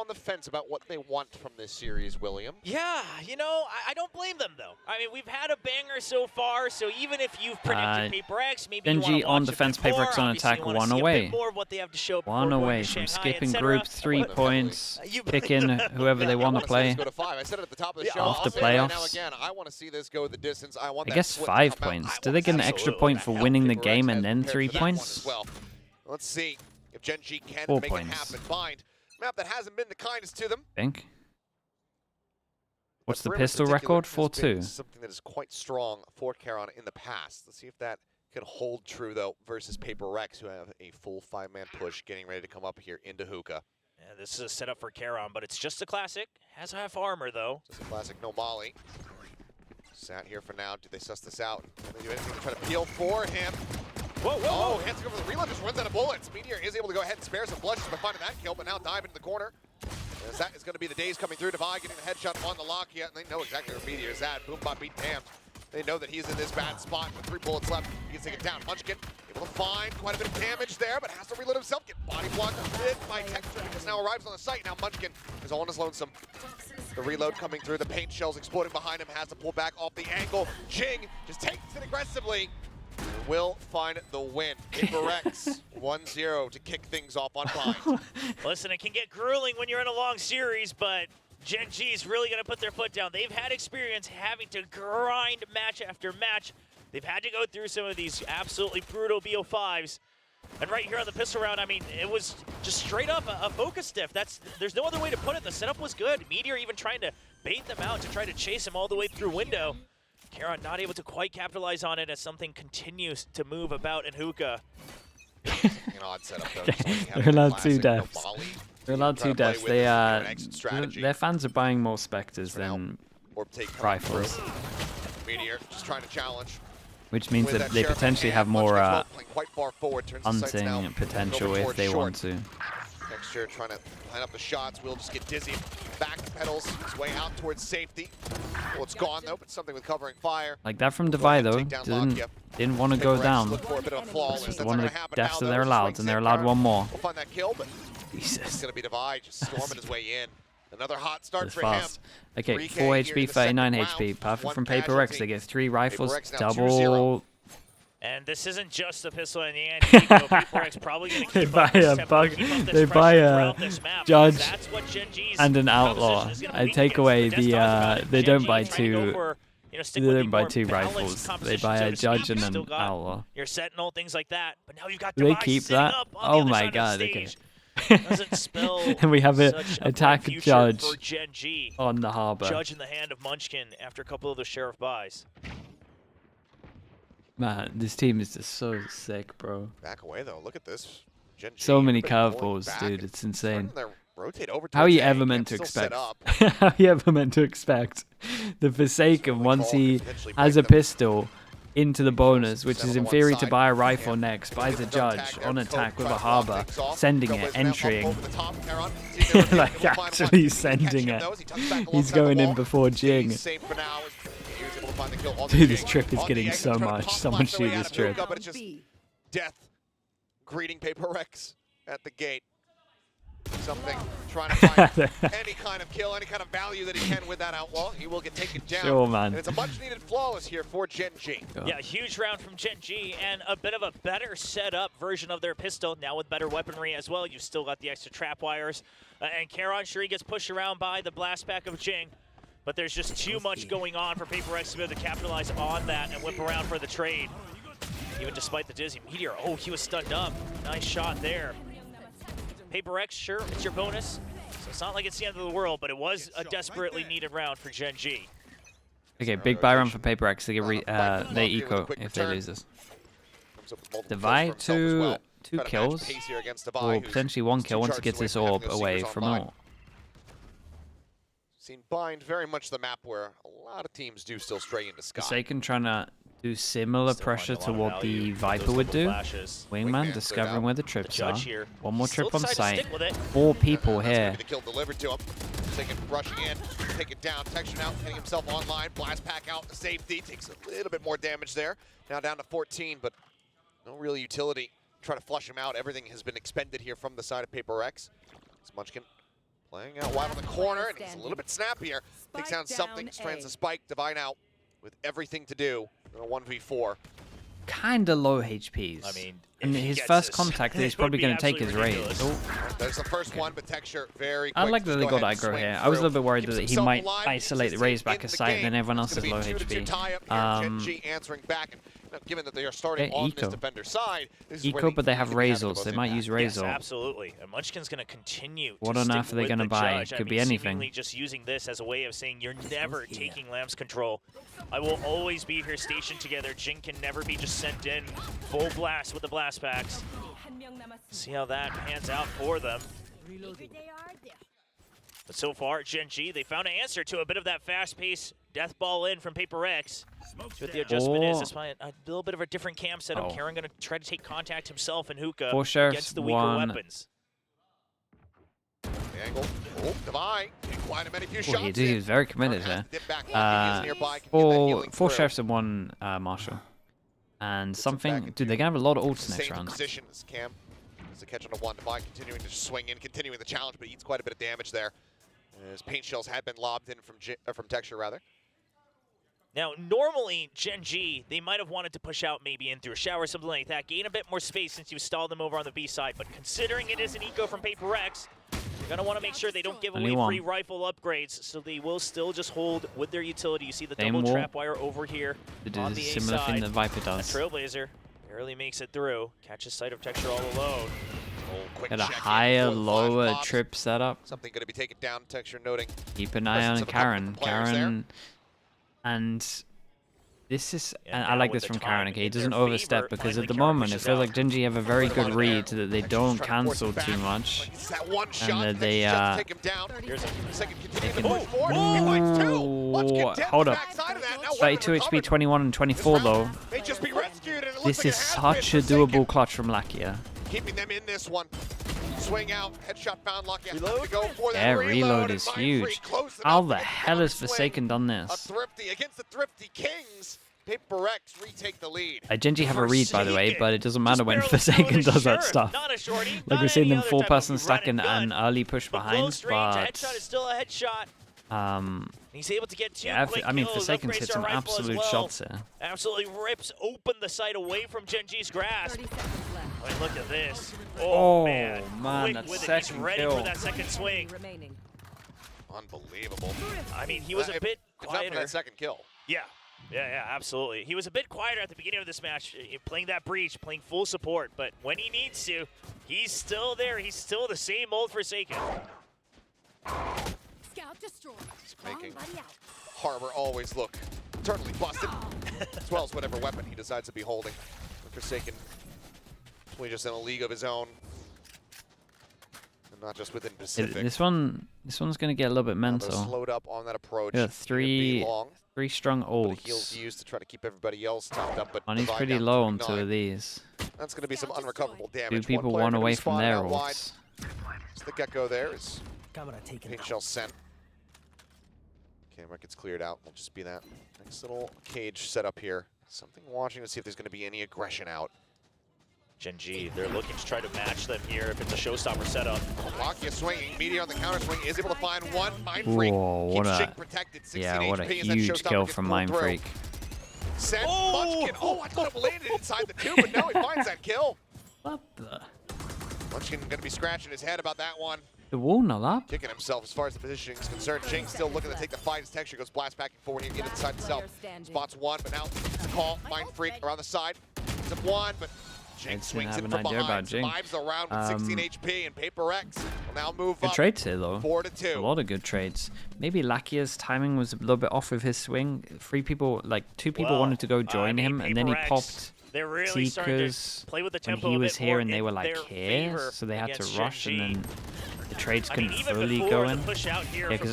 on the fence about what they want from this series, William. Yeah, you know, I don't blame them, though. I mean, we've had a banger so far, so even if you've predicted PRX, maybe you want GenG to on watch defense, a bit more. PRX on Obviously, attack, you wanna one see away. A bit more of what they have to show One before away going to from Shanghai, skipping etc. group, 3 points, picking whoever they want to play. Go to 5. I said it at the top of the show. After I'll say it right now playoffs. again, I want to see this go the distance. I want I that guess split to 5 come out. points. I Do they wanna get an see extra absolutely point what for the hell winning the PRX game has and then prepared 3 for that one points? as well. Let's see if Gen.G can 4 make points. it happen. Bind. Map that hasn't been the kindest to them. I think. What's the Brim in pistol particular record? has been 4-2. Something that is quite strong for Charon in the past. Let's see if that can hold true, though, versus PRX, who have a full 5-man push getting ready to come up here into Hookah. Yeah, this is a setup for Charon, but it's just a classic. Has half armor, though. Just a classic no molly. Sat here for now. Do they suss this out? Can they do anything to try to peel for him? Whoa, whoa, Oh, whoa. hands go for the reload, just runs out of bullets. Meteor is able to go ahead and spare some blushes by finding that kill, but now dive into the corner. As that is going to be the days coming through. Divide getting the headshot on the lock yet, and they know exactly where Meteor is at. Boombot beat damned. They know that he's in this bad spot with 3 bullets left. He can take it down. Munchkin able to find quite a bit of damage there, but has to reload himself. Get body blocked a bit by Texture, because now arrives on the site. Now Munchkin is all on his lonesome. The reload coming through, the paint shells exploding behind him, has to pull back off the angle. GenG just takes it aggressively. Will find the win. PRX 1-0 to kick things off on Bind. Listen, it can get grueling when you're in a long series, but Gen.G is really going to put their foot down. They've had experience having to grind match after match. They've had to go through some of these absolutely brutal BO5s. And right here on the pistol round, I mean, it was just straight up a focus stiff. There's no other way to put it. The setup was good. Meteor even trying to bait them out to try to chase him all the way through window. Charon not able to quite capitalize on it as something continues to move about in Hookah. An odd setup, though. They're allowed 2 classic deaths. no molly. They're allowed 2 deaths. with They an exit strategy. their fans are buying more Spectres For now, than Orb take coming rifles, through. Meteor just trying to challenge. which means With that they Sheriff potentially and have more Munchkin playing quite far forward, turns the sights now hunting potential over if towards they short. want to. Texture trying to line up the shots. Will just get dizzy. Back pedals his way out towards safety. Well, it's gone though, but something with covering fire. Like that from Divide though, didn't want to go down. Look for a bit of a flawless. It's That's one not of gonna the happen deaths now, that they're though. allowed, Swings and they're in. allowed 1 more. We'll find that kill, but it's Jesus, gonna be Divide just storming his way in. Another hot start that's for fast. him. Okay, 3K 4 here HP, in the second 39 round. HP. Perfect One from PRX. casualty. They get 3 rifles, PRX now double. 2-0. And this isn't just a pistol in the end. PRX probably going to They keep buy up this a tempo, bug. keep up this They pressure buy a throughout this map. Judge That's what Gen.G's and an outlaw. proposition is gonna I be take against away the the. Desktop. They don't Gen.G buy trying to go 2. for, stick They with the don't buy more 2 balanced rifles. They composition, buy so a to Judge speak. and You've an still got outlaw. your Sentinel, things like that. But now you've got Do they Device keep sitting that? up on Oh the other my side of the god! Okay. stage. Doesn't spell And we have a such a attack bright future Judge for Gen.G. on the harbor. Judge in the hand of Munchkin after a couple of the Sheriff buys. Man, this team is just so sick, bro. Back away though. Look at this. Gen.G So many pulling curveballs, back dude. and It's insane. starting to rotate over How are you towards A. ever meant to Camp's still set expect? up. How are you ever meant to expect the Forsaken once he Potentially has break a them. pistol into the bonus, which is Settle in on theory one to side. buy a rifle Yeah. next, buys a Don't Judge tag there. on Cope attack with a tries to block harbor, things off. sending Trailblazer it, now up entering, over the top. Charon sees the reveal, like able to find one. actually He can sending catch him, it. though, as he tucks back He's alongside going the in wall. before He's Jing. safe for now. He was able to find the kill on the Dude, this Jing. trip is On getting the exit, so trying to much. pop Someone blast their shoot way this out of trip. Hookah, but it's just death greeting PRX at the gate. Something trying to find any kind of kill, any kind of value that he can with that outlaw. He will get taken down. Sure, man. And it's a much-needed flawless here for Gen.G. Yeah, huge round from Gen.G and a bit of a better set-up version of their pistol, now with better weaponry as well. You've still got the extra trap wires. And Charon, sure, he gets pushed around by the blast pack of GenG, but there's just too much going on for PRX to be able to capitalize on that and whip around for the trade. Even despite the dizzy Meteor. Oh, he was stunned up. Nice shot there. PRX, sure, it's your bonus. So it's not like it's the end of the world, but it was a desperately needed round for Gen.G. Okay, big buy run for PRX. They get they eco if they lose this. Divide two kills, or potentially 1 kill once he gets this orb away from all. Seen Bind very much the map where a lot of teams do still stray into Sky. Forsaken trying to do similar pressure to what the Viper would do. Wingman discovering where the trips are. One more trip on site. 4 people here. The kill delivered to him. Forsaken rushing in, take it down. Texture now getting himself online. Blast pack out to safety. Takes a little bit more damage there. Now down to 14, but no real utility. Try to flush him out. Everything has been expended here from the side of PRX. It's Munchkin Playing out wide on the corner, and he's a little bit snappier. Takes down something, strands the spike. Divine out with everything to do in a 1v4. Kinda low HPs. I mean, and his first contact, he's probably going to take his raid. Oh. There's the first one, but Texture very quick. I like that they got aggro here. I was a little bit worried that he might isolate the Raze back a site, and then everyone else is low HP. Gen.G answering back, and given that they are starting on this defender side, Eco, but they have Razors. They might use Razor. Yes, absolutely. And Munchkin's going to continue. What on earth are they going to buy? Could be anything. Just using this as a way of saying you're never taking Lamb's control. I will always be here stationed together. Jing can never be just sent in full blast with the blast packs. See how that pans out for them. But so far, Gen.G, they found an answer to a bit of that fast-paced death ball in from PRX. What the adjustment is, despite a little bit of a different cam setup. Karen going to try to take contact himself and Hookah against the weaker weapons. The angle. Oh, Divine. Quite a many few shots. He was very committed there. Four Sheriffs and one Marshal. And something. Dude, they're going to have a lot of ults next round. Position as Cam is a catch on the one. Divine continuing to swing in, continuing the challenge, but eats quite a bit of damage there. As paint shells had been lobbed in from Texture, rather. Now, normally, Gen.G, they might have wanted to push out maybe in through a shower or something like that, gain a bit more space since you stalled them over on the B side. But considering it is an eco from PRX, they're going to want to make sure they don't give away free rifle upgrades, so they will still just hold with their utility. You see the double trap wire over here on the A similar side. thing that Viper does. Trailblazer barely makes it through, catches sight of Texture all alone. Got a higher, lower trip setup. Something going to be taken down. Texture noting. Keep an eye on Karen. And this is, and I like this from Karen. Okay, he doesn't overstep because at the moment it feels like Gen.G have a very good read that they don't cancel too much, and that they hold up. 32 HP, 21 and 24 though. This is such a doable clutch from Lakia. Keeping them in this one. Swing out, headshot found, Lakia. Yeah, reload is huge. How the hell has Forsaken done this? A Thrifty against the Thrifty Kings. PRX retake the lead. Gen.G have a read, by the way, but it doesn't matter when Forsaken does that stuff. Like we're seeing them four-person stack and early push behind, but he's able to get two. Yeah, I mean, Forsaken's hit some absolute shots here. Absolutely rips open the site away from Gen.G's grasp. I mean, look at this. Oh man, that second He's ready for that second swing. Unbelievable. I mean, he was a bit quieter. For that second kill. Yeah, absolutely. He was a bit quieter at the beginning of this match, playing that breach, playing full support. But when he needs to, he's still there. He's still the same old Forsaken. He's making Harbor always look eternally busted, as well as whatever weapon he decides to be holding. Forsaken, really just in a league of his own, and not just within Pacific. This one's gonna get a little bit mental. Slowed up on that approach. Yeah, three strong ults. Heals used to try to keep everybody else topped up, but Money's pretty low on two of these. That's gonna be some unrecoverable damage. 2 people one away from their ults. So the Gecko there is paint shell sent. Camera gets cleared out. Will just be that nice little cage set up here. Something watching to see if there's going to be any aggression out. Gen.G, they're looking to try to match them here if it's a showstopper setup. Lakia swinging, Meteor on the counter swing, is able to find one. Mind Freak keeps Jing protected. 16 what a HP, huge kill from Mind Freak. Sent Munchkin. Oh, I thought it landed inside the two, but no, he finds that kill. What the? Munchkin going to be scratching his head about that one. The wall not up. Kicking himself as far as the positioning is concerned. Jing still looking to take the fight as Texture goes blast back and forward here, get inside himself. Spots one, but now the call. Mind Freak around the side. It's up one, but Jing swings in from behind. Survives the round with 16 HP, and PRX will now move good up. Trades here though. 4-2. A lot of good trades. Maybe Lakia's timing was a little bit off with his swing. 2 people wanted to go join him, and then he popped. They're really starting to play with the tempo when he was here and they were like here, so they had to rush, and then the trades couldn't fully go in. Yeah, because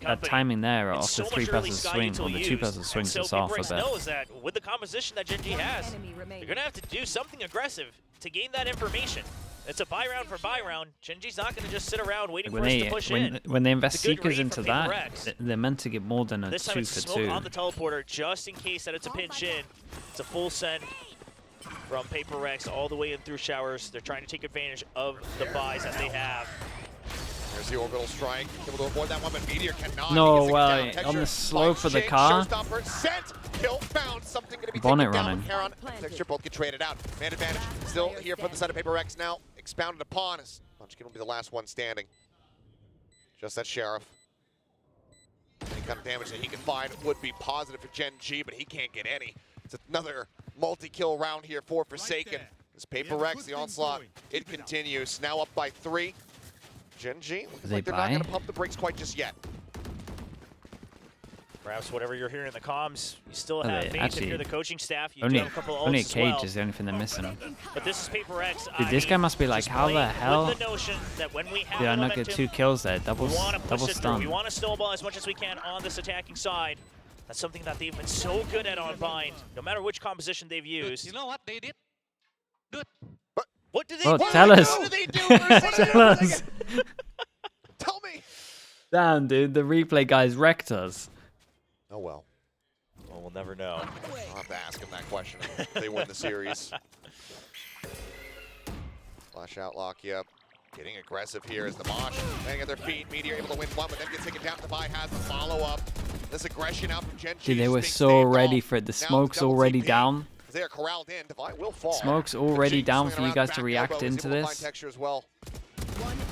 that timing there off the 3-person swing, or the 2-person swing just off a bit. Knows that with the composition that Gen.G has, you're going to have to do something aggressive to gain that information. It's a buy round for buy round. Gen.G's not going to just sit around waiting for us to push in. When they invest Seekers into that, they're meant to get more than a 2 for 2. This time it's smoke on the teleporter just in case that it's a pinch in. It's a full send from PRX all the way in through showers. They're trying to take advantage of the buys that they have. There's the orbital strike. Able to avoid that one, but Meteor cannot. No way. On the slope of the car. Showstopper sent. Kill found. Something going to be Bonnet taken down running. with Heron. Texture both get traded out. Man advantage. Still here from the side of PRX now. Expounded upon as Munchkin will be the last one standing. Just that Sheriff. Any kind of damage that he can find would be positive for Gen.G, but he can't get any. It's another multi-kill round here for Forsaken. This PRX, the onslaught, it continues. Now up by 3. Gen.G, looks like they're not going to pump the brakes quite just yet. Perhaps whatever you're hearing in the comms, you still have faith if you're the coaching staff. You only, do have a couple only a ults as cage well. is the only thing they're missing. But this is PRX. Dude, this guy must be like, how the hell with the notion that when we have did I not get 2 kills there? Double stun. We want to snowball as much as we can on this attacking side. That's something that they've been so good at on Bind, no matter which composition they've used. You know what they did? Good. What did they Well, do? tell us. What did they do? Tell us. Tell me. Damn, dude, the replay guys wrecked us. Oh well. Well, we'll never know. I'll have to ask him that question if they win the series. Flash out, lock you up. Getting aggressive here as the Mosh landing at their feet. Meteor able to win one, but then gets taken down. Devi has the follow-up. This aggression out from Gen.G. Dude, they were so ready for it. The smoke's already down. They are corralled in. Devi will fall. Smoke's already down for you guys to react into this. As well.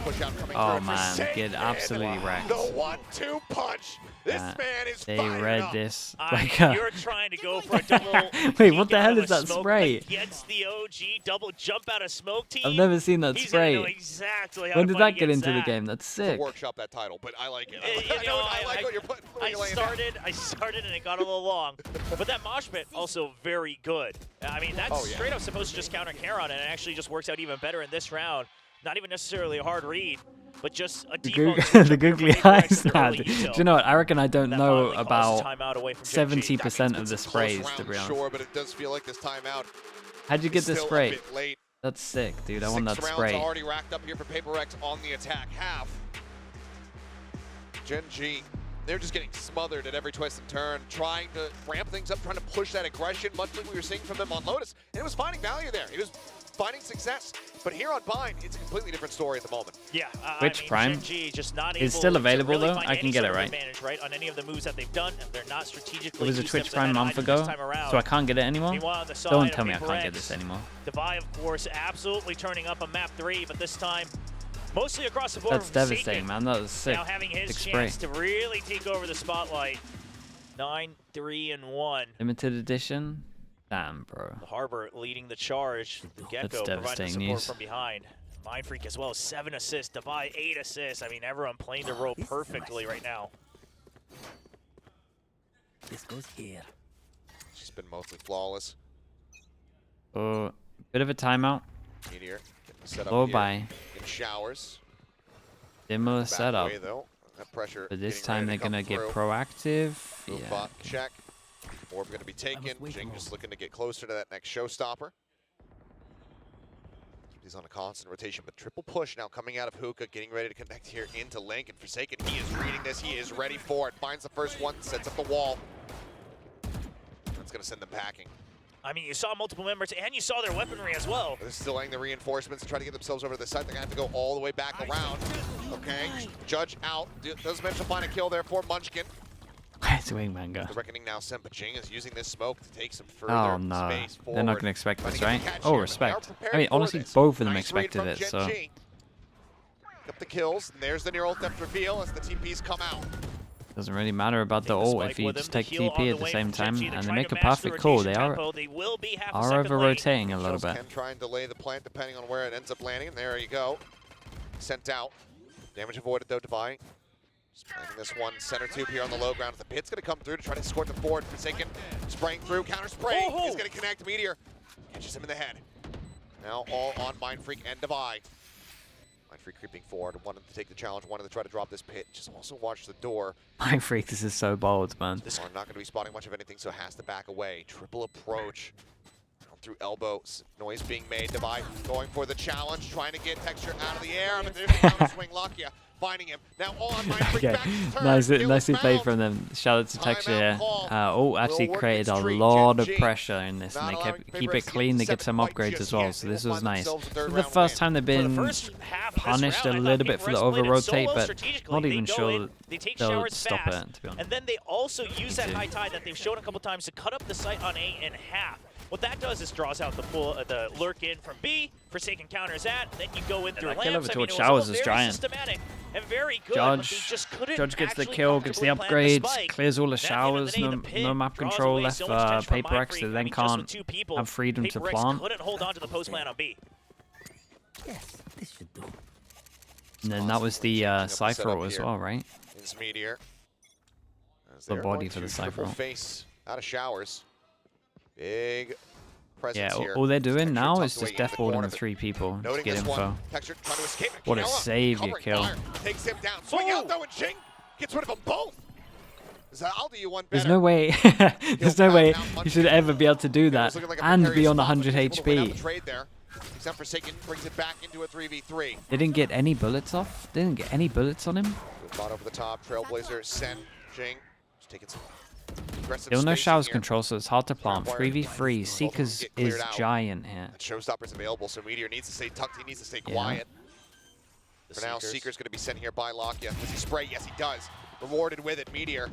Push out coming Oh through. man, get absolutely wrecked. The 1-2 punch. This man is They fired read up. this I like mean, you're trying to go for a double. Wait, what the out hell of is a that smoke spray? Against the OG double jump out of smoke team. I've never seen that He's gonna know spray. exactly how When to did fight that get against into the that. game? That's sick. Workshop that title, but I like it. You know, I like what you're putting. I started and it got a little long. But that mosh pit also very good. I mean, that's straight up supposed to just counter Charon, and it actually just works out even better in this round. Not even necessarily a hard read, but just a default. The googly eyes. Nah, do you know what? I reckon I don't know about 70% of the sprays, to be honest. Sure, but it does feel like this timeout. How'd you get this spray? Late. That's sick, dude. I want that 6 spray. rounds already racked up here for PRX on the attack. Half. Gen.G, they're just getting smothered at every twist and turn, trying to ramp things up, trying to push that aggression, much like we were seeing from them on Lotus. And it was finding value there. It was finding success. But here on Bind, it's a completely different story at the moment. Yeah, Which I mean, Prime Gen.G just not is able still available to really though. find I can any get it sort of right. advantage, right, on any of the moves that they've done, and they're not strategically. It was a 2 Twitch steps Prime a ahead month either ago, this time around. so I can't get it anymore. Meanwhile, on the side Don't of tell me I can't PRX, get this anymore. Devi, of course, absolutely turning up a map 3, but this time mostly across the board. That's devastating, man. That was sick. Now having his Sick chance spray. to really take over the spotlight. 9-3-1. Limited edition. Damn, bro. The Harbor leading the charge. The Gecko providing devastating support news. from behind. Mindfreak as well, 7 assists. Devi 8 assists. I mean, everyone playing the role perfectly right now. This goes here. It's just been mostly flawless. Oh, bit of a timeout. Meteor getting set up Low here by. in showers. Similar Back setup. away, though. That pressure But this getting time they're ready to gonna come get through. proactive. Move Yeah. bot check. Orb going to be taken. Jing just looking to get closer to that next showstopper. He's on a constant rotation, but triple push now coming out of Hookah, getting ready to connect here into Link. And Forsaken, he is reading this. He is ready for it. Finds the first one, sets up the wall. That's going to send them packing. I mean, you saw multiple members, and you saw their weaponry as well. They're still laying the reinforcements to try to get themselves over to the side. They're going to have to go all the way back around. Okay, Judge out. Does manage to find a kill there for Munchkin. It's Wingman go. The Reckoning now sent, but Jing is using this smoke to take some further space forward. They're not going to expect this, right? Catch Oh, here, respect. but they are I mean, prepared honestly, for this. both of them Nice read expected from it, so. Gen.G. Up the kills, and there's the near ult theft reveal as the TPs come out. Doesn't really matter about the ult if you just take TP at the same time, and they make a perfect call. They are over-rotating a little bit. Can try and delay the plant depending on where it ends up landing, and there you go. Sent out. Damage avoided though, Devi. Just planting this one center tube here on the low ground. The pit's going to come through to try to escort the forward. Forsaken spraying through, counter spray. He's going to connect. Meteor catches him in the head. Now all on Mindfreak and Devi. Mindfreak creeping forward, wanted to take the challenge, wanted to try to drop this pit. Just also watch the door. Mindfreak, this is so bold, man. This one not going to be spotting much of anything, so has to back away. Triple approach. Down through elbows. Noise being made. Devi going for the challenge, trying to get Texture out of the air, but there's a counter swing. Lakia finding him. Now on my Okay, nicely played from them. Shout out to Texture. Actually created a lot of pressure in this, and they keep it clean. They get some upgrades as well, so this was nice. For the first time they've been punished a little bit for the over-rotate, but not even sure they'll stop it, to be honest. And then they also use that high tide that they've shown a couple times to cut up the site on A in half. What that does is draws out the lurk in from B. Forsaken counters that. Then you go in through lamps. Kill over towards Showers is giant. Systematic and very good. Judge gets the kill, gets the upgrades, clears all the Showers. No map control left for PRX. They then can't have freedom to plant. Couldn't hold on to the post plant on B. Yes, this should do. And then that was the Cypher as well, right? It's Meteor. The body for the Cypher. Face out of Showers. Big presence here. All they're doing now is just deathboarding the 3 people to get info. What a save you kill. Takes him down. Swing out though, and GenG gets rid of them both. I'll do you one better. There's no way. There's no way you should ever be able to do that and be on 100 HP. Except Forsaken brings it back into a 3v3. They didn't get any bullets off. They didn't get any bullets on him. Bought over the top. Trailblazer send GenG. Just taking some. Still no Showers control, so it's hard to plant. 3v3. Seekers is giant here. Showstopper's available, so Meteor needs to stay tucked. He needs to stay quiet. For now, Seeker's going to be sent here by Lakia. Does he spray? Yes, he does. Rewarded with it, Meteor.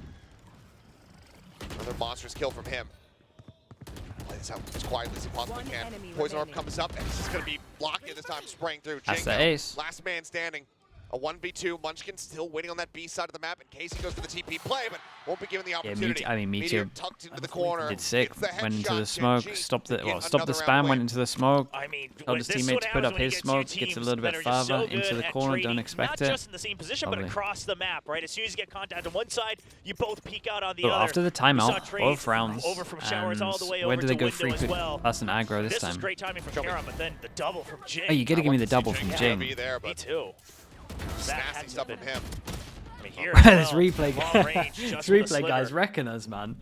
Another monstrous kill from him. Play this out as quietly as he possibly can. Poison Orb comes up, and this is going to be Lakia this time, spraying through. That's the ace. Last man standing. A 1v2. Munchkin still waiting on that B side of the map in case he goes for the TP play, but won't be given the opportunity. Yeah, Meteor tucked into the corner. Did sick. Went into the smoke. Stopped the spam. Went into the smoke. Told his teammate to put up his smoke. Gets a little bit further into the corner. Don't expect it. Not just in the same position, but across the map. Right. As soon as you get contact on one side, you both peek out on the other. After the timeout, both rounds. Over from Showers all the way over where did they go to Window as well. Person aggro this time? This was great timing from Karon, but then the double from GenG. Oh, you gotta give me the double from GenG. Me too. Nasty stuff from him. This replay guys reckon us, man.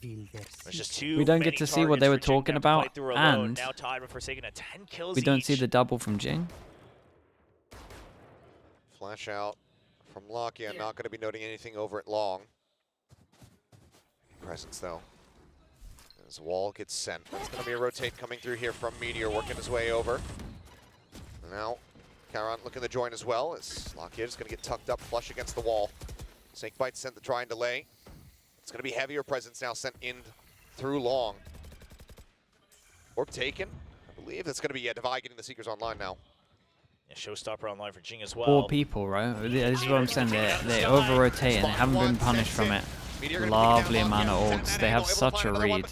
We don't get to see what they were talking about, and we don't see the double from GenG. Flash out from Lakia, not going to be noting anything over it long. Presence though. As Wall gets sent. That's going to be a rotate coming through here from Meteor, working his way over. Now, Karon looking to join as well, as Lakia is going to get tucked up flush against the wall. Snakebite sent the try and delay. It's going to be heavier presence now sent in through long. Orb taken. I believe that's going to be Divide getting the Seekers online now. Yeah, Showstopper online for GenG as well. 4 people, right? This is what I'm saying. They over-rotate and they haven't been punished from it. Lovely amount of ults. They have such a read.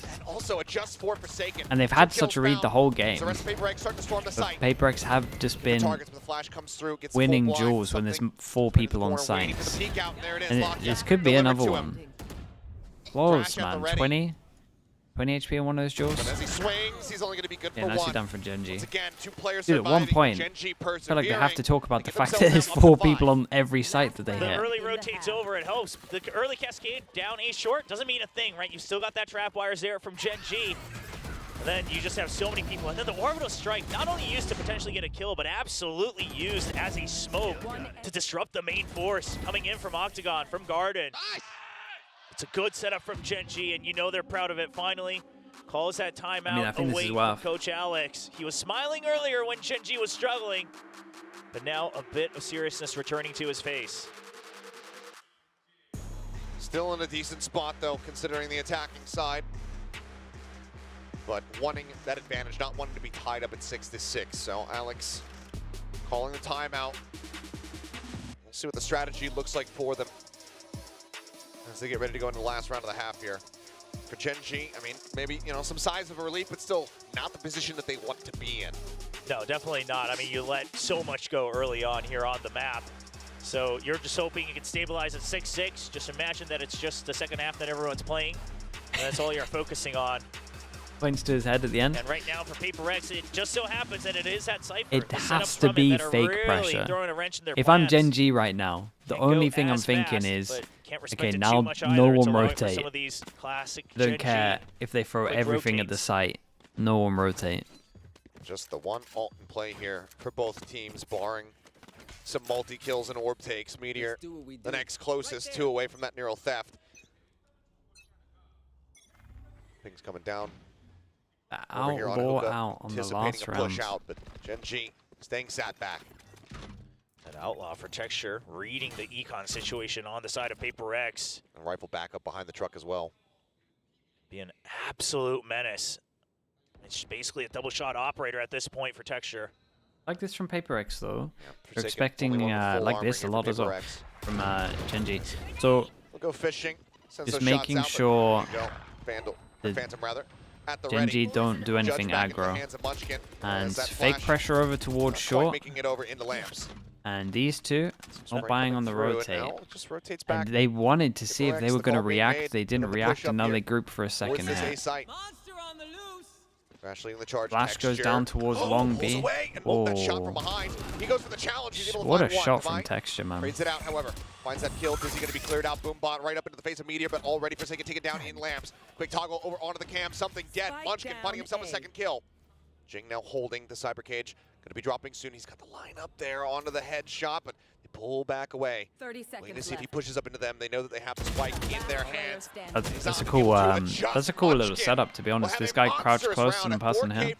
And they've had such a read the whole game. But PRX have just been winning duels when there's 4 people on site. And this could be another one. Close, man. 20 HP on one of those duels. As he swings, he's only going to be good for nicely one. done from GenG. Again, 2 players Dude, at one point, I feel like they have to talk about the fact that there's 4 people on every site that they hit. The early rotates over, it helps. The early cascade down A short doesn't mean a thing, right? You still got that trap wires there from GenG. And then you just have so many people. And then the orbital strike, not only used to potentially get a kill, but absolutely used as a smoke to disrupt the main force coming in from Octagon, from Garden. It's a good setup from GenG, and you know they're proud of it. Finally, calls that timeout away from Coach Alex. He was smiling earlier when GenG was struggling, but now a bit of seriousness returning to his face. Still in a decent spot, though, considering the attacking side. But wanting that advantage, not wanting to be tied up at 6-6. So Alex calling the timeout. We'll see what the strategy looks like for them as they get ready to go into the last round of the half here. For GenG, I mean, maybe, you know, some signs of a relief, but still not the position that they want to be in. No, definitely not. I mean, you let so much go early on here on the map. So you're just hoping you can stabilize at 6-6. Just imagine that it's just the second half that everyone's playing, and that's all you're focusing on. Points to his head at the end. And right now for PRX, it just so happens that it is that Cypher. It has to be fake pressure. If I'm GenG right now, the only thing I'm thinking is, okay, now no one rotate. Don't care if they throw everything at the site. No one rotate. Just the one ult in play here for both teams, barring some multi-kills and orb takes. Meteor, the next closest, 2 away from that neural theft. Things coming down. Outlaw out on the last round. Push out, but Gen.G staying sat back. An Outlaw for Texture, reading the econ situation on the side of PRX. And rifle back up behind the truck as well. Be an absolute menace. It's basically a double shot operator at this point for Texture. Like this from PRX though. Yeah, They're expecting like this a lot as well from GenG. So we'll go fishing. Just making sure Phantom rather. GenG don't do anything aggro. And fake pressure over towards short. Making it over into lamps. And these two not buying on the rotate. Just rotates back. And they wanted to see if they were going to react. They didn't react, and now they group for a second hit. Flash goes down towards long B. Oh, that shot from behind. He goes for the challenge. He's able to What a find shot one. from Texture, man. Trades it out, however. Finds that kill. Is he going to be cleared out? Boombot right up into the face of Meteor, but already Forsaken taken down in lamps. Quick toggle over onto the cam. Something dead. Munchkin finding himself a second kill. Jing now holding the cyber cage. Going to be dropping soon. He's got the line up there onto the headshot, but they pull back away. 30 seconds Waiting to see if he pushes up into them. They know that they have the spike in their hands. That's a cool little setup, to be honest. This guy crouched close and passing him.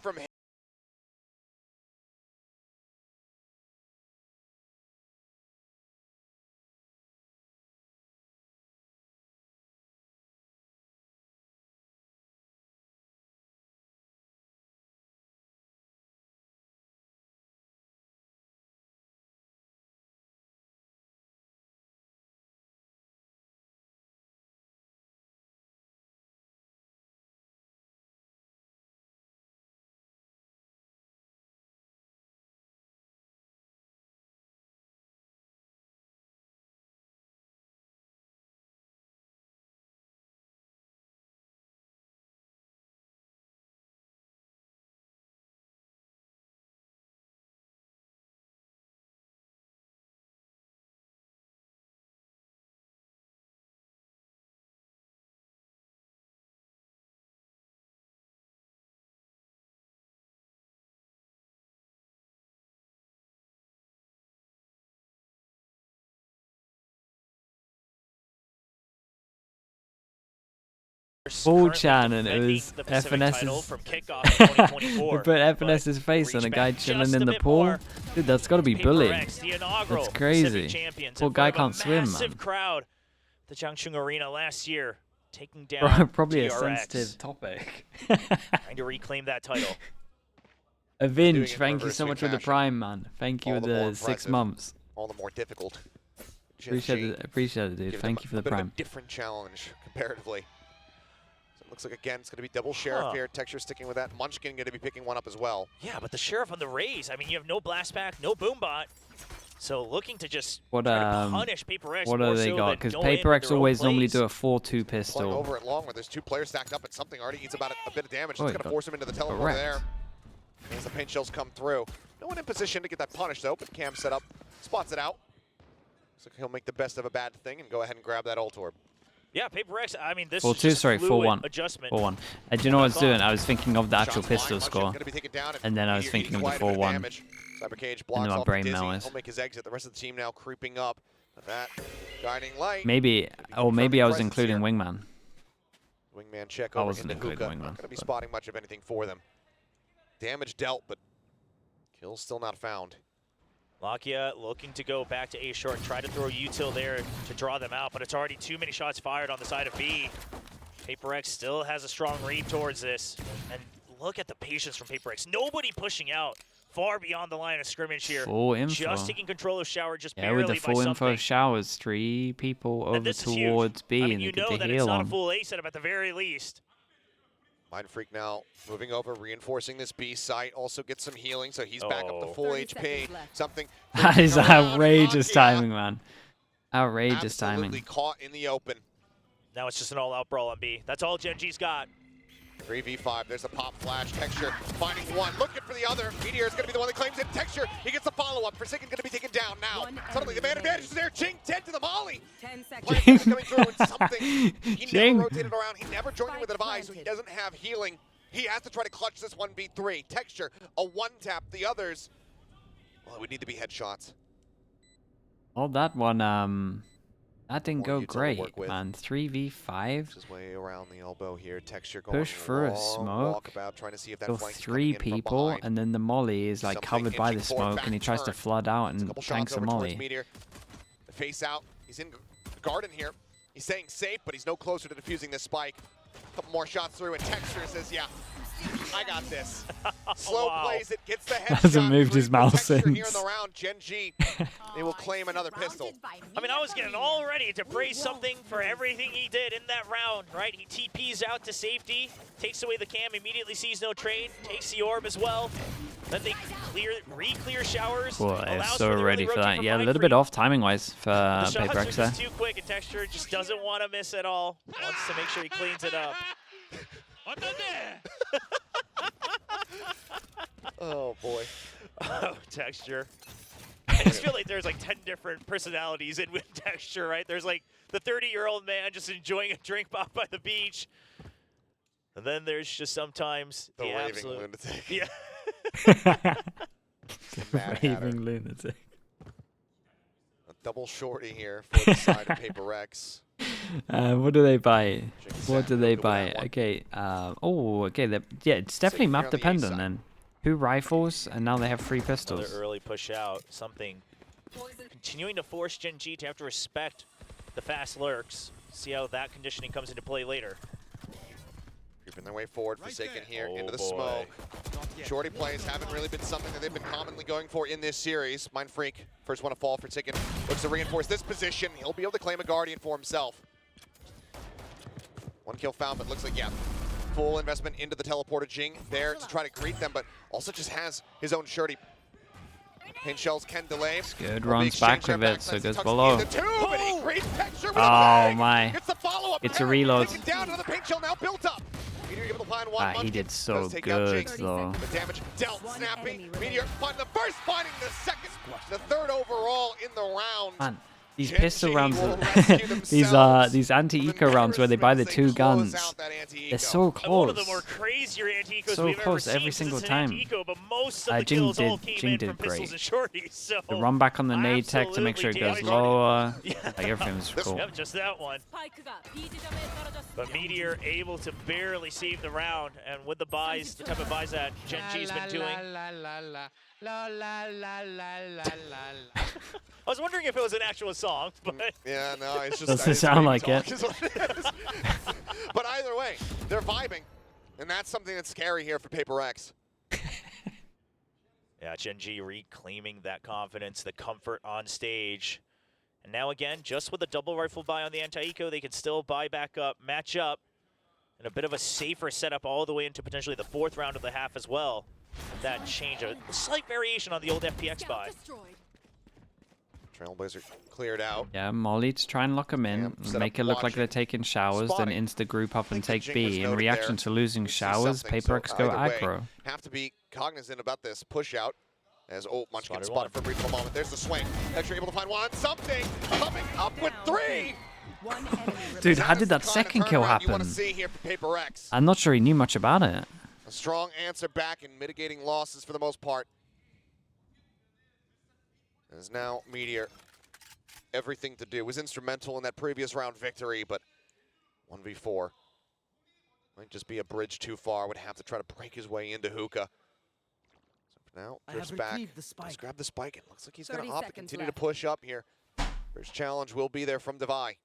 Full chan, and it was FNS's. They put FNS's face on a guy chilling in the pool. Dude, that's got to be bullying. That's crazy. Poor guy can't swim, man. Crowd, the Changchun Arena last year, taking down probably PRX. A sensitive topic. Trying to reclaim that title. Avinge, thank you so much for the prime, man. Thank you for the 6 months. All the more difficult. Appreciate it, dude. Thank you for the prime. A different challenge comparatively. Looks like, again, it's going to be double Sheriff here. Texture sticking with that. Munchkin going to be picking one up as well. Yeah, but the Sheriff on the raise. I mean, you have no blast back, no Boombot. So looking to just try to punish PRX. What do they got? Because PRX always normally do a 4-2 pistol. Playing over it long where there's 2 players stacked up and something already eats about a bit of damage. It's going to force him into the teleport there. As the paint shells come through. No one in position to get that punish, though, but Cam set up, spots it out. So he'll make the best of a bad thing and go ahead and grab that ult orb. Yeah, PRX, I mean, this 4-1 adjustment. 4-1. And do you know what I was doing? I was thinking of the actual pistol score. And then I was thinking of the 4-1. And my brain melted. He'll make his exit. The rest of the team now creeping up. That guiding light. Maybe I was including Wingman. Wingman check over into Hookah. Not going to be spotting much of anything for them. Damage dealt, but kills still not found. Lakia looking to go back to A short, try to throw util there to draw them out, but it's already too many shots fired on the side of B. PRX still has a strong read towards this, and look at the patience from PRX. Nobody pushing out far beyond the line of scrimmage here. Full info. Just taking control of Shower, just barely barely with the full info of Showers, 3 people over towards B, I mean, and you they know get the that heal it's not on. a full A setup at the very least. Mind Freak now moving over, reinforcing this B site. Also gets some healing, so he's back up to full HP. Something. That is outrageous timing, man. Outrageous timing. Absolutely caught in the open. Now it's just an all-out brawl on B. That's all Gen.G's got. 3v5, there's a pop flash. Texture finding one, looking for the other. Meteor is going to be the one that claims it. Texture, he gets the follow-up. Forsaken going to be taken down now. Suddenly the man advantage is there. Jing dead to the molly. 10 seconds. Coming through with something. He never rotated around. He never joined in with a device, so he doesn't have healing. He has to try to clutch this 1v3. Texture, a one-tap. The others, well, it would need to be headshots. Well, that one, that didn't More go util to great, work with. man. 3v5. His way around the elbow here. Texture going Push for a long smoke. walkabout, trying to see if that Kill flank's 3 coming in from people, behind. and then the molly is like Something covered by the inching forward, smoke, and he back tries to turn. flood out It's a and couple tanks shots a over towards molly. Meteor. Face out. He's in the garden here. He's staying safe, but he's no closer to defusing this spike. A couple more shots through, and Texture says, yeah, I got this. Slow Wow. plays it, gets the headshot. Hasn't moved his mouse Texture here in since. the round. Gen.G, they will claim another pistol. I mean, I was getting all ready to praise something for everything he did in that round, right? He TPs out to safety, takes away the cam, immediately sees no trade, takes the orb as well. Then they re-clear showers. Boy, allows so for the ready early for that. rotate Yeah, a from little bit off timing-wise for The shots are PRX there. just too quick, and Texture just doesn't want to miss at all. Wants to make sure he cleans it up. Oh, boy. Oh, Texture. I just feel like there's like 10 different personalities in with Texture, right? There's like the 30-year-old man just enjoying a drink by the beach. And then there's just sometimes The the raving absolute... lunatic. Yeah. Mad Hatter. Raving lunatic. A double shorty here for the side of PRX. What do they buy? Jinx What do out, they go with buy? that one. Okay. Oh, okay. Yeah, it's definitely here map on the A dependent side. then. 2 rifles, and now they have 3 Another pistols. early push out. Something continuing to force Gen.G to have to respect the fast lurks. See how that conditioning comes into play later. Creeping their way forward, Forsaken here Oh, into the boy. smoke. Shorty plays haven't really been something that they've been commonly going for in this series. Mind Freak, first one to fall. Forsaken looks to reinforce this position. He'll be able to claim a Guardian for himself. 1 kill found, but looks like, yeah, full investment into the teleporter. Jing there to try to greet them, but also just has his own Shorty. Paint shells can delay. Good, Will be runs back exchanged with there it, so backside. goes Tucks below. in the tube, and he greets Texture with a Oh bang. my. It's the follow-up. It's a there. reload. Taken down, another paint shell now built up. Meteor able to find one. Ah, he Munchkin did so does take down good Jinx. though. The damage dealt. Snappy. Meteor find the first, finding the second, the third overall in the round. Man, these Gen.G pistol rounds, will rescue themselves these anti-eco rounds where they buy the 2 guns, they're so And one of the close. more crazier anti-ecos So we've close ever seen. every 'Cause single it's an time. anti-eco, but most of the Jing kills all did- came Jing in did from pistols great. and shorties. So The run back on the nade tech to make sure it goes Absolutely lower. Yeah. Like everything was cool. Yep, just that one. But Meteor able to barely save the round, and with the buys, the type of buys that Gen.G's been doing. I was wondering if it was an actual song, but Yeah, no, it's just. Doesn't it's sound baby like it. talk is what it is. But either way, they're vibing, and that's something that's scary here for PRX. yeah, Gen.G reclaiming that confidence, the comfort on stage. And now again, just with a double rifle buy on the anti-eco, they can still buy back up, match up, and a bit of a safer setup all the way into potentially the 4th round of the half as well. That change, a slight variation on the old FPX buy. Trailblazer cleared out. Yeah, Molly to try and lock them in, Yeah, set make up it look like watching. they're taking showers, then Spotting. insta group up and I think take the Jing was B. In noted reaction there. to losing We see showers, something, so PRX go either way, aggro. Have to be cognizant about this push out. As Munchkin Spotted spotted for a brief moment. There's the swing. Texture able to find one. Something coming up with 3. Dude, how did that That's the kind of second kill turnaround You want happen? to see here for PRX. I'm not sure he knew much about it. A strong answer back in mitigating losses for the most part. As now Meteor, everything to do. Was instrumental in that previous round victory, but 1v4. Might just be a bridge too far. Would have to try to break his way into Hookah. So for now, drifts back. Let's grab the spike. It looks like he's going to opt to continue to push up here. First challenge will be there from Devi.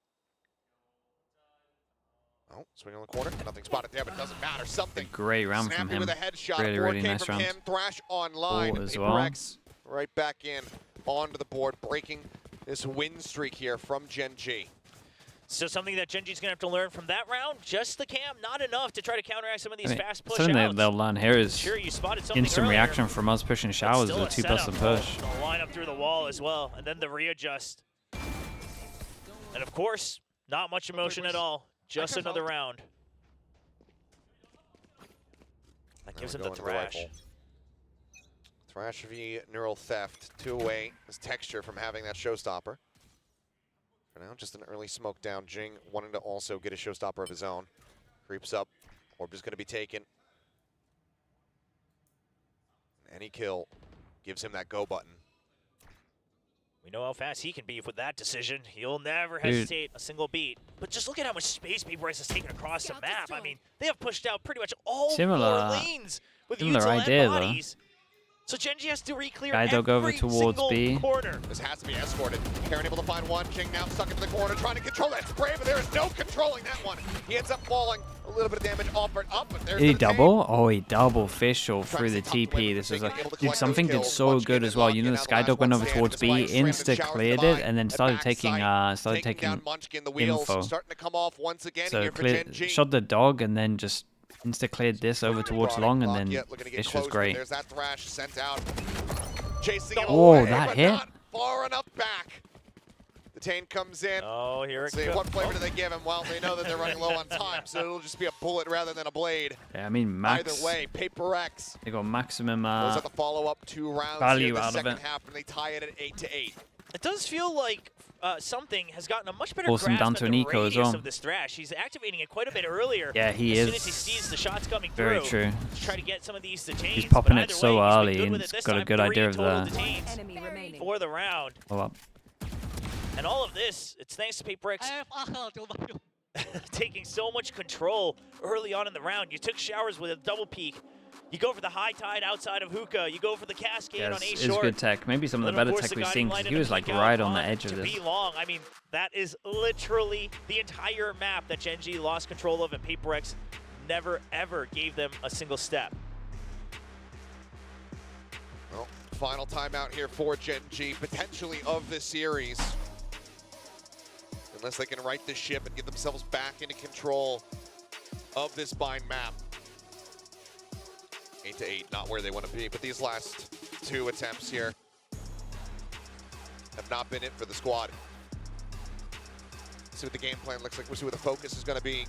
Oh, swing on the corner. Nothing spotted there, but it doesn't matter. Something. Great round from Snappy him. with a headshot. Really, really 4K nice from round. him. Thrash online. As well. PRX right back in onto the board, breaking this win streak here from Gen.G. So something that Gen.G's going to have to learn from that round, just the cam, not enough to try to counteract some of these fast push Something outs. they'll learn here is Sure, you spotted something instant earlier, reaction from us pushing but showers still with a 2+ and setup. push. They'll line up through the wall as well, and then the readjust. And of course, not much emotion at all. Just another round. That gives him the thrash. Thrash v Neural Theft, 2 away. His Texture from having that showstopper. For now, just an early smoke down. Jing wanting to also get a showstopper of his own. Creeps up. Orb is going to be taken. Any kill gives him that go button. We know how fast he can be with that decision. He'll never hesitate a single beat. But just look at how much space PRX has taken across the map. I mean, they have pushed out pretty much all 4 lanes with util idea, and bodies. So GenG has to re-clear Skydog over every towards single B. corner. This has to be escorted. Karen able to find one. King now stuck into the corner, trying to control that spray, but there is no controlling that one. He ends up falling. A little bit of damage offered up, but there's Did he the double? Oh, he double fishel through the TP. This was dude, something did so good as well. You know, the Skydog went over towards B, insta cleared it, and then started taking info. Starting to come off once again So here for GenG. shot the dog, and then just insta cleared this over towards long, and then Fish was great. There's that thrash sent out. Chasing him Whoa, away, that but hit? not far enough back. The Tane comes in. Oh, here it See, comes. what flavor do they give him? Well, they know that they're running low on time, so it'll just be a bullet rather than a blade. Yeah, I mean, max. Either way, PRX They got maximum goes at the follow-up 2 rounds value here in the out of second it. half, and they tie it at 8-8. It does feel like something has gotten a much better Force him grasp down at to the an eco as radius well. of this thrash. He's activating it quite a bit earlier. Yeah, he as is. soon as he sees the shots coming Very through. true. To try to get some of these detains. He's popping but it either so way, he's been early, good and with it he's this got a time. good 3 idea of total the- detains Enemy remaining. for the round. Oh, up. And all of this, it's thanks to PRX taking so much control early on in the round. You took showers with a double peek. You go for the high tide outside of hookah. You go for the cascade Yeah, on A it's short. good tech. Maybe some of the And then, better course, tech the we've guiding seen, light because and he was the like peek out right on the edge of to this. be long. I mean, that is literally the entire map that GenG lost control of, and PRX never ever gave them a single step. Well, final timeout here for GenG, potentially of the series. Unless they can right the ship and get themselves back into control of this bind map. 8-8, not where they want to be, but these last 2 attempts here have not been it for the squad. See what the game plan looks like. We'll see what the focus is going to be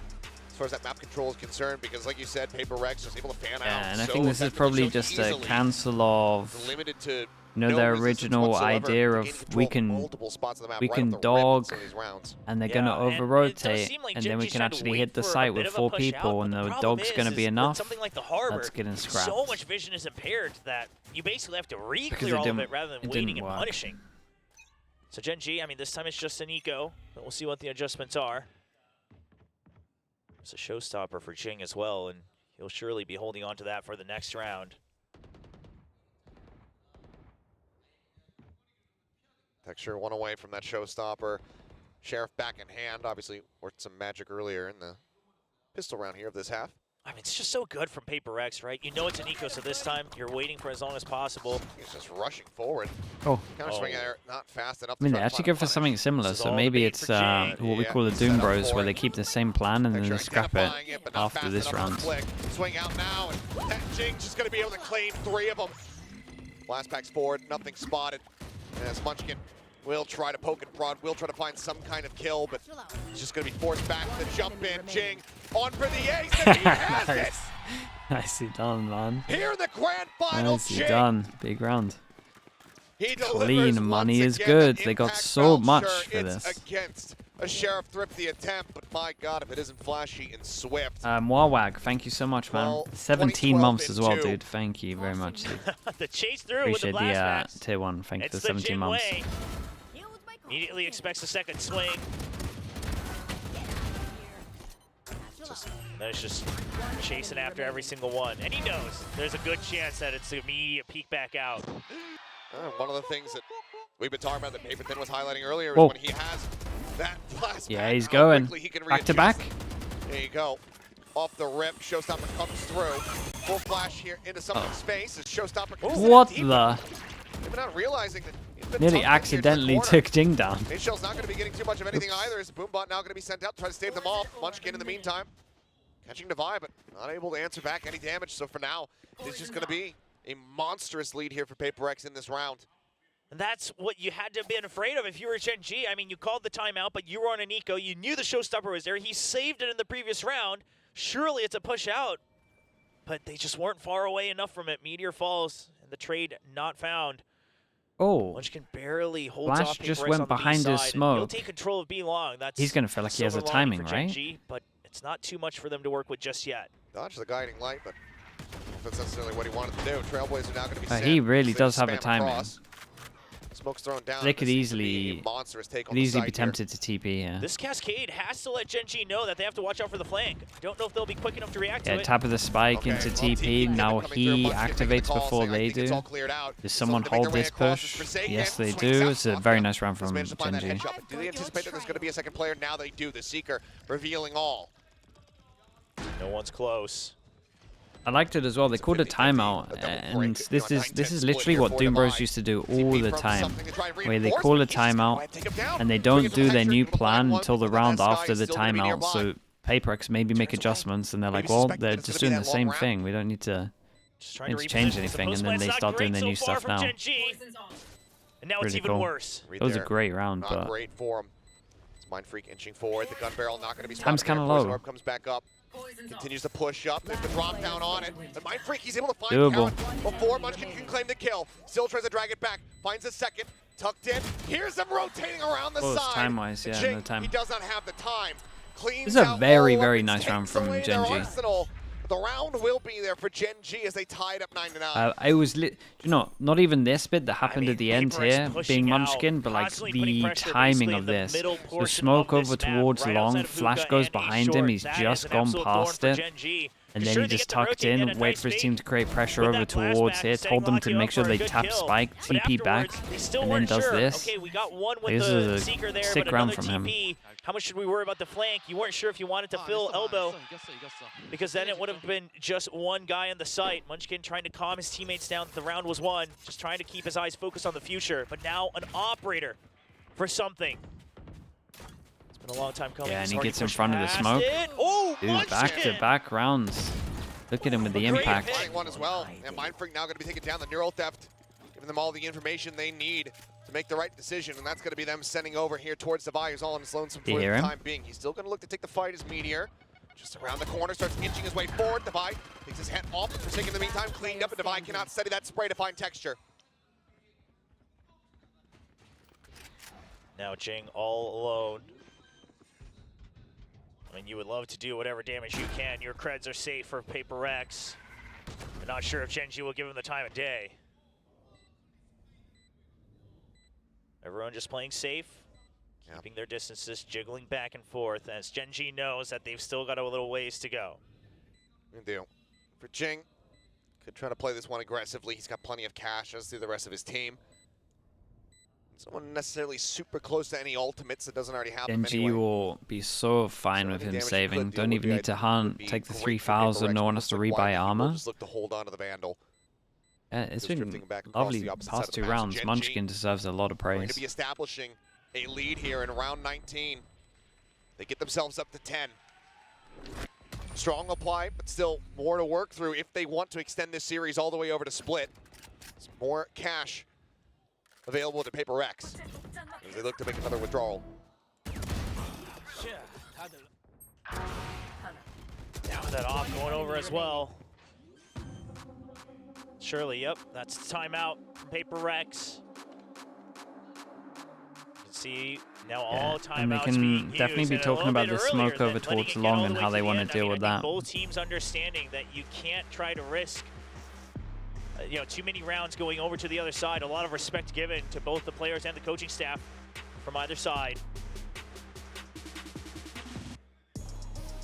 as far as that map control is concerned, because like you said, PRX was able to fan out. Yeah, and I so think this is effectively, probably so just a easily, cancel of, limited to you know, no their resistance original whatsoever, idea to of gain control we of can multiple spots on the map we right can off the rip in dog, some of these rounds. and they're Yeah, gonna and over it does rotate, seem like and then we GenG's can tried to actually wait hit the for a site bit with of a 4 push people, out, and but the problem dog's gonna is be with enough. something like the harbor, That's getting scrapped. so much vision is impaired that you basically have to Because re-clear it all of didn't- it rather than it waiting didn't and work. punishing. So GenG, I mean, this time it's just an eco, but we'll see what the adjustments are. It's a showstopper for Jing as well, and he'll surely be holding on to that for the next round. Texture 1 away from that showstopper. Sheriff back in hand. Obviously worked some magic earlier in the pistol round here of this half. I mean, it's just so good from PRX, right? You know it's an eco, so this time you're waiting for as long as possible. He's just rushing forward. Oh, Counter swing there, not fast enough. I mean, to they try to actually find go a for punish. something similar, This is so all maybe the it's bait for Jing. what we Yeah, call the set Doom up Bros, for where it. they keep the same plan and then Texture they scrap it identifying it, but not after fast this enough round. to click. Swing out now, and that Jing's just going to be able to claim 3 of them. Blast packs forward, nothing spotted. As Munchkin will try to poke and prod, will try to find some kind of kill, but he's just going to be forced back to jump in. Jing on for the ace, and he has it! Nicely done, man. Here in the grand final, Nicely Jing. done. Big round. He Clean delivers money once is again. good. The They got impact so felt much sure for it's this. against a Sheriff thrifty attempt, but my God, if it isn't flashy and swift. Warwag, thank you so much, man. Well, 17 2012 months as well, in 2. dude. Thank you very much, dude. The chase through with the Appreciate blast the packs. tier 1. Thank you for It's the the 17 Jing months. way. Immediately expects a second swing. And then it's just chasing after every single one. And he knows there's a good chance that it's an immediate peek back out. One of the things that we've been talking about that Paper Thin was highlighting earlier is Whoa. when he has that blast Yeah, pack, he's how going. quickly he can Back to readjust back. it. There you go. Off the rip, Showstopper comes through. Full flash here into someone's space as Showstopper comes in What deep. the? Maybe not realizing that he's been Nearly tucked in here to the accidentally corner. took Jing down. Shell's not going to be getting too much of anything either. Is Boombot now going to be sent out to try to stave them off? Munchkin in the meantime, catching Divide, but not able to answer back any damage. So for now, it's just going to be a monstrous lead here for PRX in this round. And that's what you had to have been afraid of if you were GenG. I mean, you called the timeout, but you were on an eco. You knew the showstopper was there. He saved it in the previous round. Surely it's a push out, but they just weren't far away enough from it. Meteor falls, and the trade not found. Oh, Munchkin barely holds Flash off just PRX went on the B behind his side, and smoke. He'll take control of B long. That's he's going to feel like he has a silver lining timing, for right? GenG, but it's not too much for them to work with just yet. Dodge the guiding light, but I don't know if that's necessarily what he wanted to do. Trailblazer now going to be sent. He really They does have a spam timing. across. Smoke's thrown down. They could This seems to easily, be a monstrous take on could the easily site be tempted to TP here. This cascade has to let Gen.G know that they have to watch out for the flank. Don't know if they'll be quick enough to react to it. Tap of the spike into TP. Now he activates before they do. Does someone hold this push? Yes, they do. It's a very nice round from GenG. Do they anticipate that there's going to be a second player? Now they do. The Seeker revealing all. No one's close. I liked it as well. They called a timeout, and this is literally what Doom Bros used to do all the time, where they call a timeout and they don't do their new plan until the round after the timeout. So PRX maybe make adjustments, and they're like, well, they're just doing the same thing. We don't need to change anything, and then they start doing their new stuff now. And now it's even worse. It was a great round, but great for him. It's Mind Freak inching forward. The gun barrel not going to be spotted. time's kind of low. Comes back up. Continues to push up. There's the drop down on it. And Mind Freak, he's able to find Doable. Count before Munchkin can claim the kill. Still tries to drag it back. Finds a second. Tucked in. Here's him rotating around the side. Time-wise, yeah, no time. He does not have the time. This is a very, very nice round from GenG. The round will be there for GenG as they tied up 9-9. I was not even this bit that happened at the end here being Munchkin, but like the timing of this. The smoke over towards long, flash goes behind him, he's just gone past it. And then he just tucked in, wait for his team to create pressure over towards here, told them to make sure they tap spike, TP back, and then does this. This is a sick round from him. How much should we worry about the flank? You weren't sure if you wanted to fill elbow, because then it would have been just one guy on the site. Munchkin trying to calm his teammates down that the round was won, just trying to keep his eyes focused on the future. But now an operator for something. It's been a long time coming. Yeah, and he gets in front of the smoke. Oh, dude, back-to-back rounds. Look at him with the impact. One as well. And Mind Freak now going to be taking down the neural theft, giving them all the information they need to make the right decision, and that's going to be them sending over here towards Devi, who's all on his lonesome for the time being. He's still going to look to take the fight as Meteor. Just around the corner, starts inching his way forward. Devi takes his head off for taking the meantime, cleaned up, and Devi cannot study that spray to find texture. Now Jing all alone. I mean, you would love to do whatever damage you can. Your creds are safe for PRX. I'm not sure if GenG will give him the time of day. Everyone just playing safe, keeping their distances, jiggling back and forth, as GenG knows that they've still got a little ways to go. Good deal. For Jing, could try to play this one aggressively. He's got plenty of cash, as do the rest of his team. Someone necessarily super close to any ultimates that doesn't already have them GenG anyway. will be so fine with him saving. Don't even need to hunt, take the 3 fouls, and no one has to rebuy armor. Just look to hold on to the Vandal. Yeah, it's been lovely past 2 rounds. Munchkin deserves a lot of praise. Going to be establishing a lead here in round 19. They get themselves up to 10. Strong apply, but still more to work through if they want to extend this series all the way over to split. There's more cash available to PRX as they look to make another withdrawal. Down that off going over as well. Surely, yep, that's timeout from PRX. You can see now all timeouts and they can definitely be talking about the smoke over towards long and how they want to deal with that. Both teams understanding that you can't try to risk too many rounds going over to the other side. A lot of respect given to both the players and the coaching staff from either side.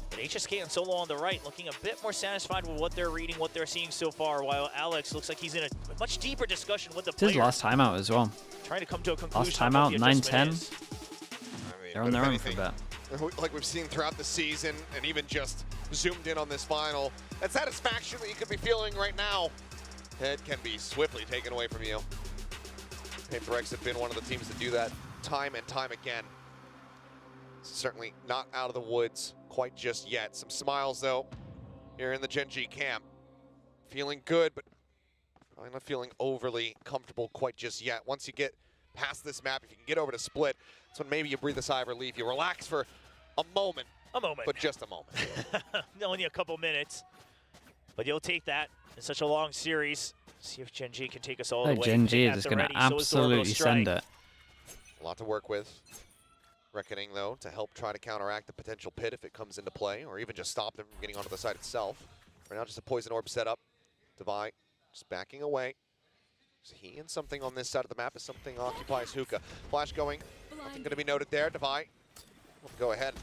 But HSK and Solo on the right looking a bit more satisfied with what they're reading, what they're seeing so far, while Alex looks like he's in a much deeper discussion with the players. It's his last timeout as well. Trying to come to a conclusion. Last timeout, 9-10. They're on their own for a bit. Like we've seen throughout the season, and even just zoomed in on this final, that satisfaction that you could be feeling right now, it can be swiftly taken away from you. PRX have been one of the teams to do that time and time again. Certainly not out of the woods quite just yet. Some smiles, though, here in the GenG camp. Feeling good, but probably not feeling overly comfortable quite just yet. Once you get past this map, if you can get over to split, that's when maybe you breathe a sigh of relief. You relax for a moment. A moment. But just a moment. Only a couple minutes. But you'll take that in such a long series. See if GenG can take us all the way. GenG is going to absolutely send it. A lot to work with. Reckoning, though, to help try to counteract the potential pit if it comes into play, or even just stop them from getting onto the site itself. Right now, just a poison orb set up. Devi just backing away. He and something on this side of the map as something occupies Hookah. Flash going. Nothing going to be noted there. Devi will go ahead.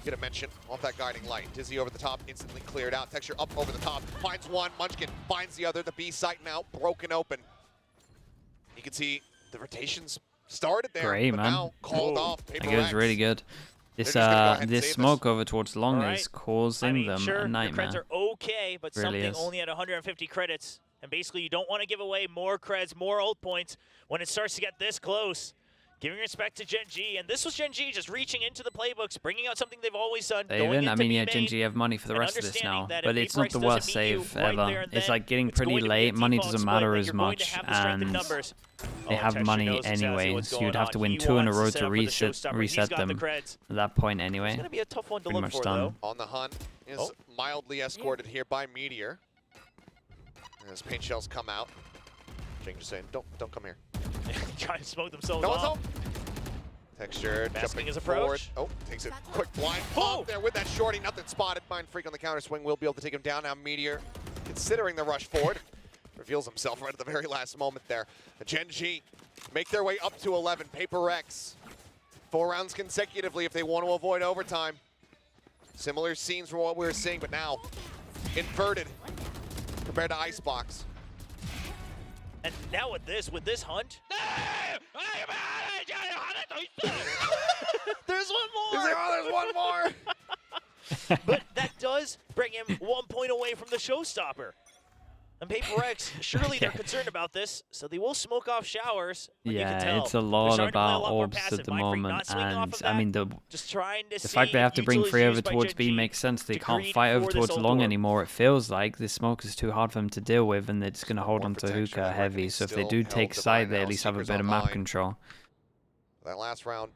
Get a mention off that guiding light. Dizzy over the top, instantly cleared out. Texture up over the top, finds one. Munchkin finds the other. The B site now broken open. You can see the rotations started there, Great, but man. now called off. That was really good. This this smoke over towards long is causing them a nightmare. The creds are okay, but really something only at 150 credits. And basically, you don't want to give away more creds, more ult points when it starts to get this close. Giving respect to Gen.G, and this was Gen.G just reaching into the playbooks, bringing out something they've always done. I mean, yeah, Gen.G have money for the rest of this now, but it's not the worst save ever. It's like getting pretty late, money doesn't matter as much, and they have money anyway, so you'd have to win 2 in a row to reset them at that point anyway. It's going to be a tough one to pretty look much for, done. though. On the hunt is mildly escorted here by Meteor. As paint shells come out. GenG just saying, don't come here. Trying to smoke themselves No one's off. home. Texture jumping his forward. approach. Oh, takes a quick blind pop there with that shorty. Nothing spotted. Mind Freak on the counter swing will be able to take him down. Now Meteor, considering the rush forward, reveals himself right at the very last moment there. The Gen.G make their way up to 11. PRX 4 rounds consecutively if they want to avoid overtime. Similar scenes from what we were seeing, but now inverted compared to Icebox. And now with this hunt, there's one more. There's one more. But that does bring him 1 point away from the showstopper. And PRX, surely they're concerned about this, so they will smoke off showers. Yeah, it's a lot about orbs at the moment, and I mean the fact they have to bring free over towards B makes sense. They can't fight over towards long anymore. It feels like this smoke is too hard for them to deal with, and they're just going to hold on to Hookah heavy. So if they do take side, they at least have a bit of map control. That last round,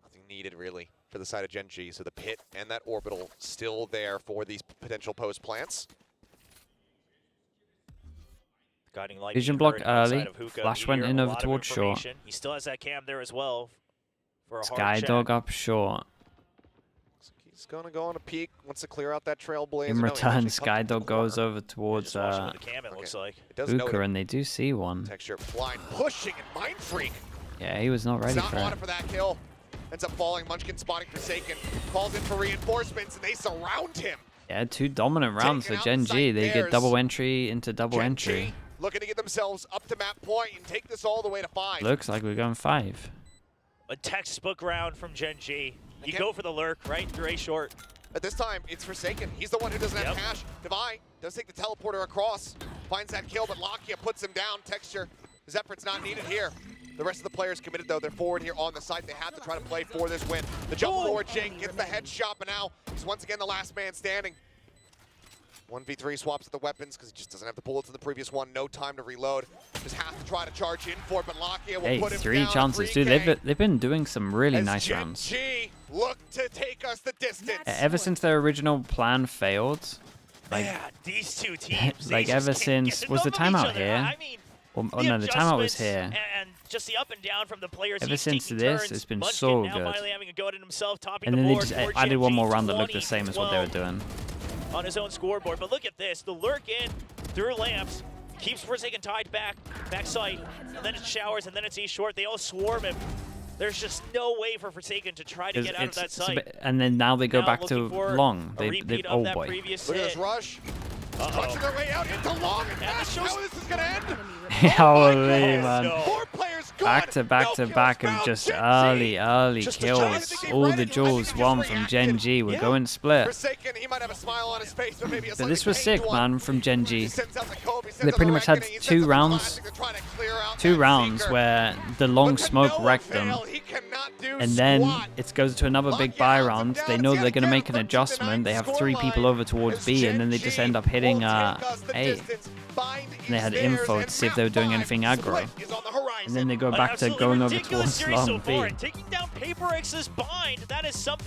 nothing needed really for the side of Gen.G. So the pit and that orbital still there for these potential post plants. Vision block early. Flash went in over towards short. He still has that cam there as well. For a Skydog up short. He's going to go on a peek. Wants to clear out that trailblazer. In return, Skydog goes over towards the cam, it looks like. Hookah, and they do see one. Texture blind pushing and Mind Freak. Yeah, he was not ready for it. For that kill. Ends up falling. Munchkin spotting Forsaken. Falls in for reinforcements, and they surround him. Yeah, 2 dominant rounds for Gen.G. They get double entry into double entry. Looking to get themselves up to map point and take this all the way to 5. Looks like we're going 5. A textbook round from Gen.G. You go for the lurk, right? You're A short. At this time, it's Forsaken. He's the one who doesn't have cash. Devi does take the teleporter across. Finds that kill, but Lakia puts him down. Texture. His effort's not needed here. The rest of the players committed, though. They're forward here on the site. They have to try to play for this win. The jump forward, GenG gets the headshot, but now he's once again the last man standing. 1v3 swaps at the weapons because he just doesn't have the bullets in the previous one. No time to reload. Just has to try to charge in for it, but Lakia will put him 3 down. chances, dude. They've been doing some really nice rounds. GenG look to take us the distance. Ever since their original plan failed, like these two teams, like ever since was the timeout here? I mean, oh no, the timeout was here. And just the up and down from the players. Ever since this, it's been so good. And then they just added one more round that looked the same as what they were doing. On his own scoreboard, but look at this. The lurk in through lamps keeps Forsaken tied back sight, and then it's showers, and then it's E short. They all swarm him. There's just no way for Forsaken to try to get out of that site. And then now they go back to long. Oh boy. Look at this rush. Punching their way out into long, and that's how this is going to end. Holy man. 4 players gone. Back to back of just early kills. All the jewels won from Gen.G. We're going split. Forsaken, he might have a smile on his face, but maybe this was sick, man, from Gen.G. They pretty much had 2 rounds. 2 rounds where the long smoke wrecked them. And then it goes to another big buy round. They know they're going to make an adjustment. They have 3 people over towards B, and then they just end up hitting A. And they had info to see if they were doing anything aggro. And then they go back to going over towards long B. Taking down PRX's bind, that is something.